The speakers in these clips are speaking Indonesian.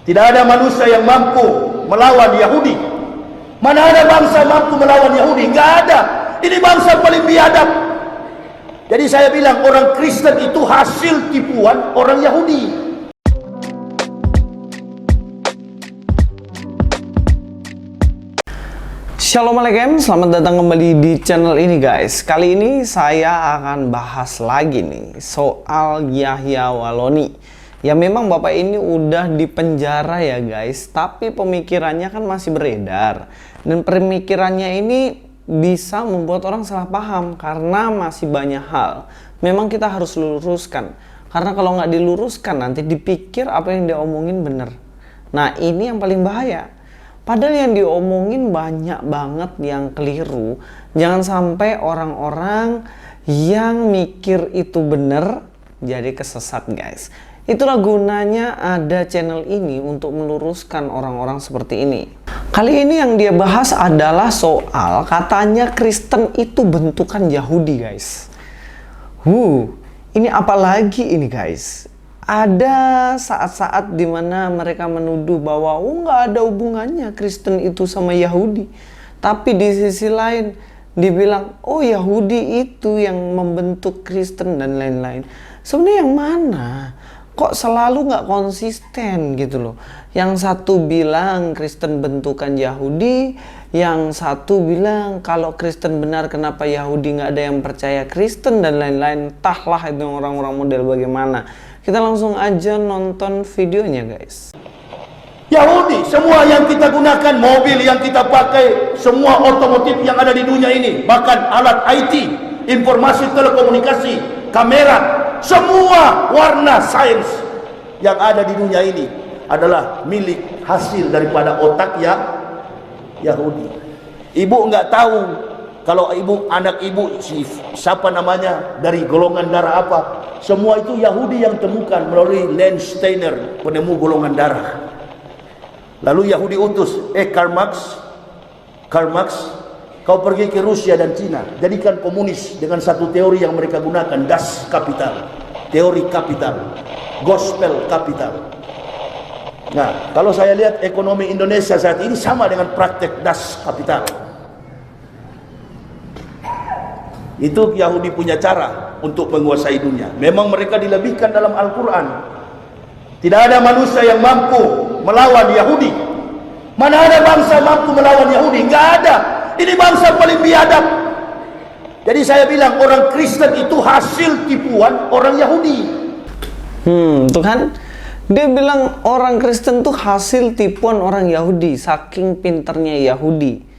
Tidak ada manusia yang mampu melawan Yahudi. Mana ada bangsa mampu melawan Yahudi? Nggak ada. Ini bangsa paling biadab. Jadi saya bilang orang Kristen itu hasil tipuan orang Yahudi. Shalom alaikum, selamat datang kembali di channel ini guys. Kali ini saya akan bahas lagi nih soal Yahya Waloni. Ya memang bapak ini udah di penjara ya guys, tapi pemikirannya kan masih beredar. Dan pemikirannya ini bisa membuat orang salah paham karena masih banyak hal. Memang kita harus luruskan, karena kalau nggak diluruskan nanti dipikir apa yang dia omongin bener. Nah ini yang paling bahaya. Padahal yang diomongin banyak banget yang keliru. Jangan sampai orang-orang yang mikir itu bener jadi kesesat guys. Itulah gunanya ada channel ini untuk meluruskan orang-orang seperti ini. Kali ini yang dia bahas adalah soal katanya Kristen itu bentukan Yahudi guys. Ini apa lagi ini guys? Ada saat-saat dimana mereka menuduh bahwa nggak ada hubungannya Kristen itu sama Yahudi. Tapi di sisi lain dibilang Yahudi itu yang membentuk Kristen dan lain-lain. Sebenarnya yang mana? Kok selalu nggak konsisten gitu loh. Yang satu bilang Kristen bentukan Yahudi, yang satu bilang kalau Kristen benar kenapa Yahudi nggak ada yang percaya Kristen dan lain-lain. Entahlah itu orang-orang model bagaimana. Kita langsung aja nonton videonya guys. Yahudi, semua yang kita gunakan, mobil yang kita pakai, semua otomotif yang ada di dunia ini, bahkan alat IT, informasi telekomunikasi, kamera, semua warna sains yang ada di dunia ini adalah milik hasil daripada otak Yahudi. Ibu nggak tahu kalau anak ibu siapa namanya, dari golongan darah apa. Semua itu Yahudi yang temukan melalui Landsteiner, penemu golongan darah. Lalu Yahudi utus, Karl Marx, kau pergi ke Rusia dan Cina, jadikan komunis dengan satu teori yang mereka gunakan, Das Kapital, teori kapital, gospel kapital. Nah, kalau saya lihat ekonomi Indonesia saat ini sama dengan praktek Das Kapital. Itu Yahudi punya cara untuk menguasai dunia. Memang mereka dilebihkan dalam Al-Quran. Tidak ada manusia yang mampu melawan Yahudi. Mana ada bangsa mampu melawan Yahudi? Nggak ada. Ini bangsa paling biadab. Jadi saya bilang orang Kristen itu hasil tipuan orang Yahudi. Tuh kan, dia bilang orang Kristen tuh hasil tipuan orang Yahudi, saking pinternya Yahudi.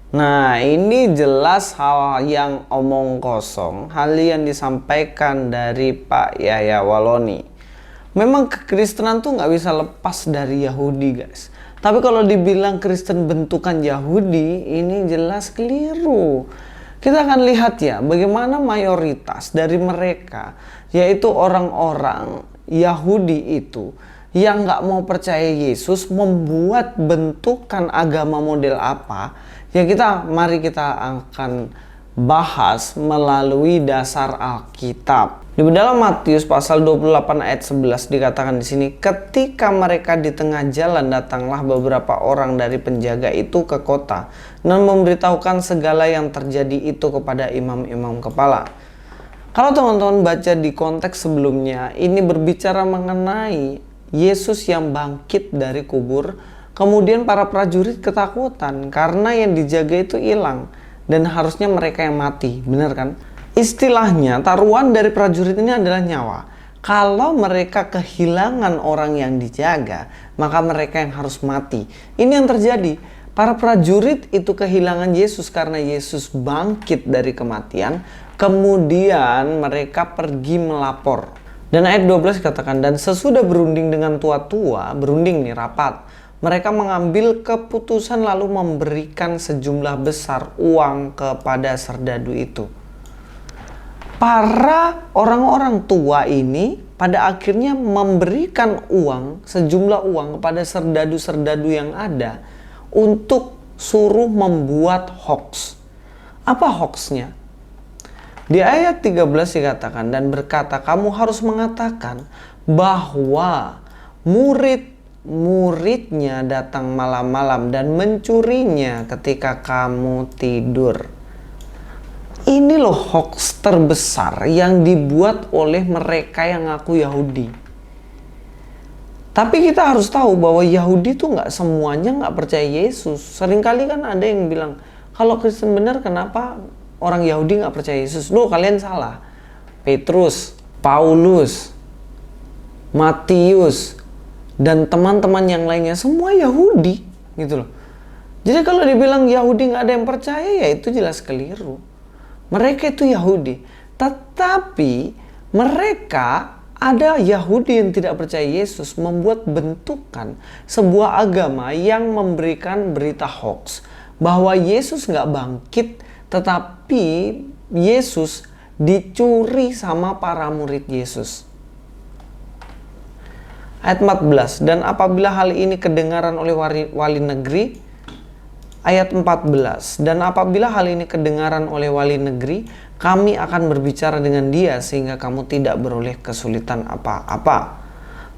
Nah ini jelas hal yang omong kosong, hal yang disampaikan dari Pak Yahya Waloni. Memang kekristenan tuh nggak bisa lepas dari Yahudi guys. Tapi kalau dibilang Kristen bentukan Yahudi, ini jelas keliru. Kita akan lihat ya bagaimana mayoritas dari mereka, yaitu orang-orang Yahudi itu yang nggak mau percaya Yesus, membuat bentukan agama model apa. Ya mari kita akan bahas melalui dasar Alkitab. Di dalam Matius pasal 28 ayat 11 dikatakan di sini, ketika mereka di tengah jalan datanglah beberapa orang dari penjaga itu ke kota dan memberitahukan segala yang terjadi itu kepada imam-imam kepala. Kalau teman-teman baca di konteks sebelumnya, ini berbicara mengenai Yesus yang bangkit dari kubur. Kemudian para prajurit ketakutan karena yang dijaga itu hilang dan harusnya mereka yang mati, benar kan? Istilahnya taruhan dari prajurit ini adalah nyawa. Kalau mereka kehilangan orang yang dijaga, maka mereka yang harus mati. Ini yang terjadi. Para prajurit itu kehilangan Yesus karena Yesus bangkit dari kematian. Kemudian mereka pergi melapor. Dan ayat 12 katakan, dan sesudah berunding dengan tua-tua, berunding nih rapat, mereka mengambil keputusan lalu memberikan sejumlah besar uang kepada serdadu itu. Para orang-orang tua ini pada akhirnya memberikan sejumlah uang kepada serdadu-serdadu yang ada untuk suruh membuat hoax. Apa hoaxnya? Di ayat 13 dikatakan, dan berkata, kamu harus mengatakan bahwa murid muridnya datang malam-malam dan mencurinya ketika kamu tidur. Ini loh hoax terbesar yang dibuat oleh mereka yang ngaku Yahudi. Tapi kita harus tahu bahwa Yahudi tuh nggak semuanya nggak percaya Yesus. Seringkali kan ada yang bilang, kalau Kristen benar kenapa orang Yahudi nggak percaya Yesus? Loh, kalian salah. Petrus, Paulus, Matius, dan teman-teman yang lainnya semua Yahudi gitu loh. Jadi kalau dibilang Yahudi nggak ada yang percaya, ya itu jelas keliru. Mereka itu Yahudi, tetapi mereka ada Yahudi yang tidak percaya Yesus membuat bentukan sebuah agama yang memberikan berita hoax bahwa Yesus nggak bangkit, tetapi Yesus dicuri sama para murid Yesus. Ayat 14, dan apabila hal ini kedengaran oleh wali negeri, ayat 14, dan apabila hal ini kedengaran oleh wali negeri, kami akan berbicara dengan dia sehingga kamu tidak beroleh kesulitan apa-apa.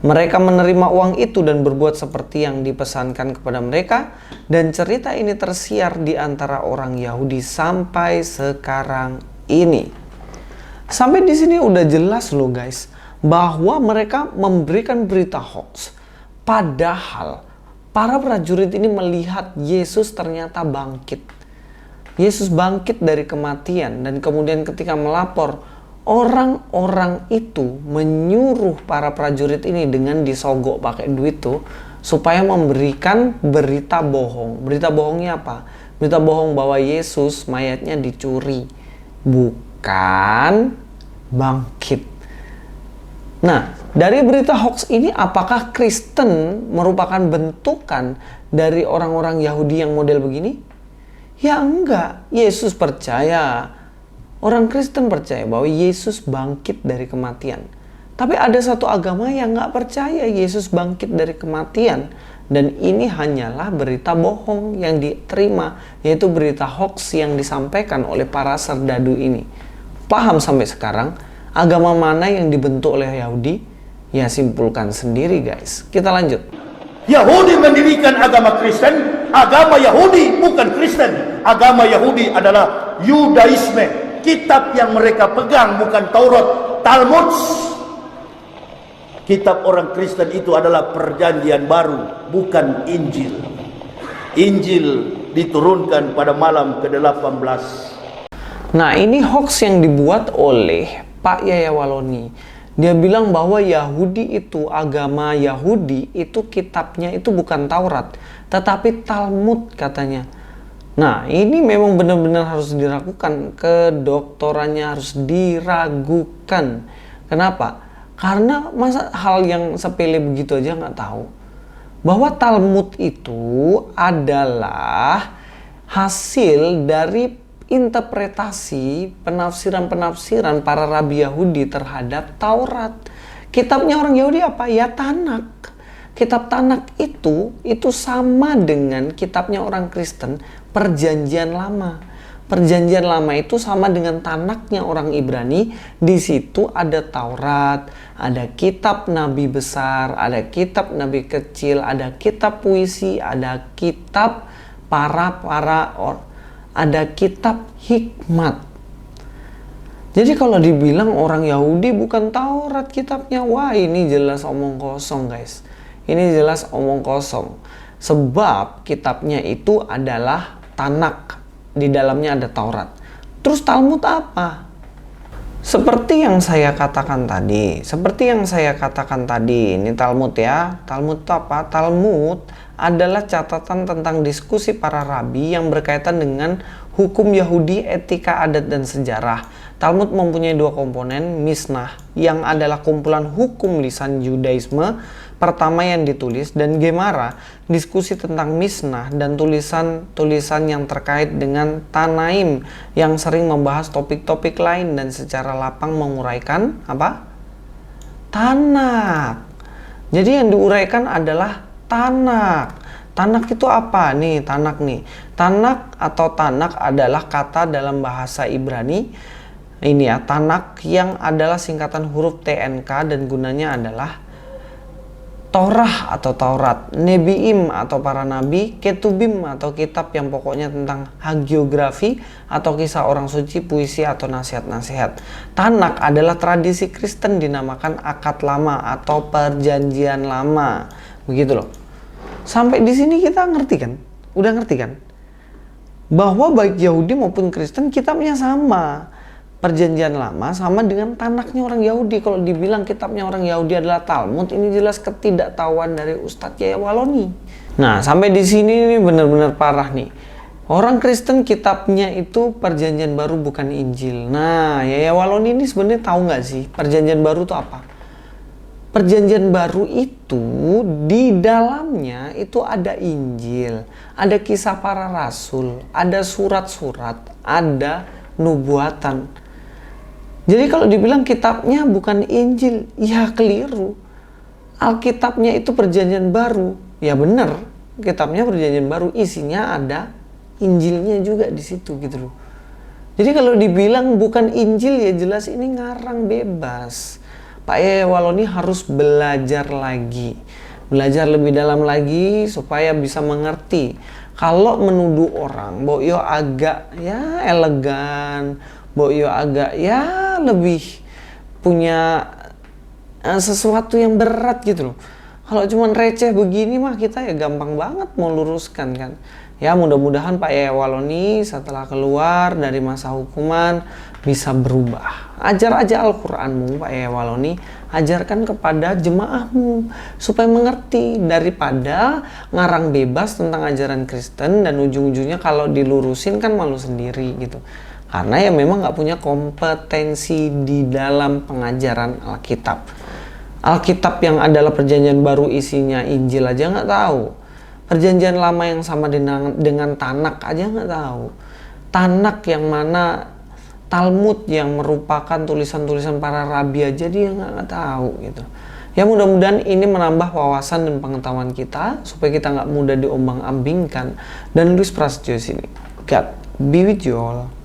Mereka menerima uang itu dan berbuat seperti yang dipesankan kepada mereka, dan cerita ini tersiar di antara orang Yahudi sampai sekarang ini. Sampai di sini udah jelas loh guys, bahwa mereka memberikan berita hoax. Padahal para prajurit ini melihat Yesus ternyata bangkit. Yesus bangkit dari kematian, dan kemudian ketika melapor, orang-orang itu menyuruh para prajurit ini dengan disogok pakai duit tuh supaya memberikan berita bohong. Berita bohongnya apa? Berita bohong bahwa Yesus mayatnya dicuri, bukan bangkit. Nah, dari berita hoax ini apakah Kristen merupakan bentukan dari orang-orang Yahudi yang model begini? Ya enggak. Yesus percaya, orang Kristen percaya bahwa Yesus bangkit dari kematian. Tapi ada satu agama yang nggak percaya Yesus bangkit dari kematian. Dan ini hanyalah berita bohong yang diterima, yaitu berita hoax yang disampaikan oleh para serdadu ini. Paham sampai sekarang? Agama mana yang dibentuk oleh Yahudi? Ya simpulkan sendiri guys. Kita lanjut. Yahudi mendirikan agama Kristen. Agama Yahudi bukan Kristen. Agama Yahudi adalah Yudaisme. Kitab yang mereka pegang bukan Taurat, Talmud. Kitab orang Kristen itu adalah Perjanjian Baru, bukan Injil. Injil diturunkan pada malam ke-18. Nah, ini hoax yang dibuat oleh Pak Yaya Waloni. Dia bilang bahwa Yahudi itu, agama Yahudi itu kitabnya itu bukan Taurat, tetapi Talmud katanya. Nah, ini memang benar-benar harus diragukan. Kedoktorannya harus diragukan. Kenapa? Karena masa hal yang sepele begitu aja nggak tahu? Bahwa Talmud itu adalah hasil dari interpretasi penafsiran-penafsiran para rabi Yahudi terhadap Taurat. Kitabnya orang Yahudi apa? Ya Tanak. Kitab Tanak itu sama dengan kitabnya orang Kristen, Perjanjian Lama. Perjanjian Lama itu sama dengan Tanaknya orang Ibrani. Di situ ada Taurat, ada kitab nabi besar, ada kitab nabi kecil, ada kitab puisi, ada kitab ada kitab hikmat. Jadi kalau dibilang orang Yahudi bukan Taurat kitabnya, wah ini jelas omong kosong guys. Ini jelas omong kosong. Sebab kitabnya itu adalah Tanak. Di dalamnya ada Taurat. Terus Talmud apa? Seperti yang saya katakan tadi. Ini Talmud ya. Talmud itu apa? Talmud adalah catatan tentang diskusi para rabi yang berkaitan dengan hukum Yahudi, etika, adat, dan sejarah. Talmud mempunyai dua komponen, Mishnah yang adalah kumpulan hukum lisan Yudaisme pertama yang ditulis, dan Gemara, diskusi tentang Mishnah dan tulisan-tulisan yang terkait dengan Tanaim yang sering membahas topik-topik lain dan secara lapang menguraikan apa? Tanak. Jadi yang diuraikan adalah Tanak. Tanak itu apa nih? Tanak nih. Tanak atau Tanak adalah kata dalam bahasa Ibrani. Ini ya, Tanak yang adalah singkatan huruf TNK dan gunanya adalah Torah atau Taurat, Nebiim atau para nabi, Ketubim atau kitab yang pokoknya tentang hagiografi atau kisah orang suci, puisi atau nasihat-nasihat. Tanak adalah tradisi Kristen dinamakan Akad Lama atau Perjanjian Lama. Begitu loh. Sampai di sini kita ngerti kan? Udah ngerti kan? Bahwa baik Yahudi maupun Kristen kitabnya sama. Perjanjian Lama sama dengan Tanaknya orang Yahudi. Kalau dibilang kitabnya orang Yahudi adalah Talmud, ini jelas ketidaktahuan dari Ustadz Yahya Waloni. Nah, sampai di sini ini benar-benar parah nih. Orang Kristen kitabnya itu Perjanjian Baru bukan Injil. Nah, Yahya Waloni ini sebenarnya tahu nggak sih Perjanjian Baru itu apa? Perjanjian Baru itu di dalamnya itu ada Injil, ada kisah para rasul, ada surat-surat, ada nubuatan. Jadi kalau dibilang kitabnya bukan Injil, ya keliru. Alkitabnya itu Perjanjian Baru, ya benar. Kitabnya Perjanjian Baru, isinya ada Injilnya juga di situ gitu loh. Jadi kalau dibilang bukan Injil, ya jelas ini ngarang bebas. Pak Yahya Waloni harus belajar lagi, belajar lebih dalam lagi supaya bisa mengerti. Kalau menuduh orang, bahwa yo agak ya elegan, bahwa yo agak ya lebih punya sesuatu yang berat gitu loh. Kalau cuma receh begini mah kita ya gampang banget mau luruskan kan. Ya mudah-mudahan Pak Yahya Waloni setelah keluar dari masa hukuman bisa berubah. Ajar aja Al-Quranmu Pak Yahya Waloni, ajarkan kepada jemaahmu supaya mengerti, daripada ngarang bebas tentang ajaran Kristen dan ujung-ujungnya kalau dilurusin kan malu sendiri gitu. Karena ya memang nggak punya kompetensi di dalam pengajaran Alkitab. Alkitab yang adalah Perjanjian Baru isinya Injil aja nggak tahu. Perjanjian Lama yang sama dengan Tanak aja nggak tahu. Tanak yang mana Talmud yang merupakan tulisan-tulisan para rabi aja dia nggak tahu gitu. Ya mudah-mudahan ini menambah wawasan dan pengetahuan kita supaya kita nggak mudah diombang-ambingkan. Dan Luis Prasetyo sini. God be with you all.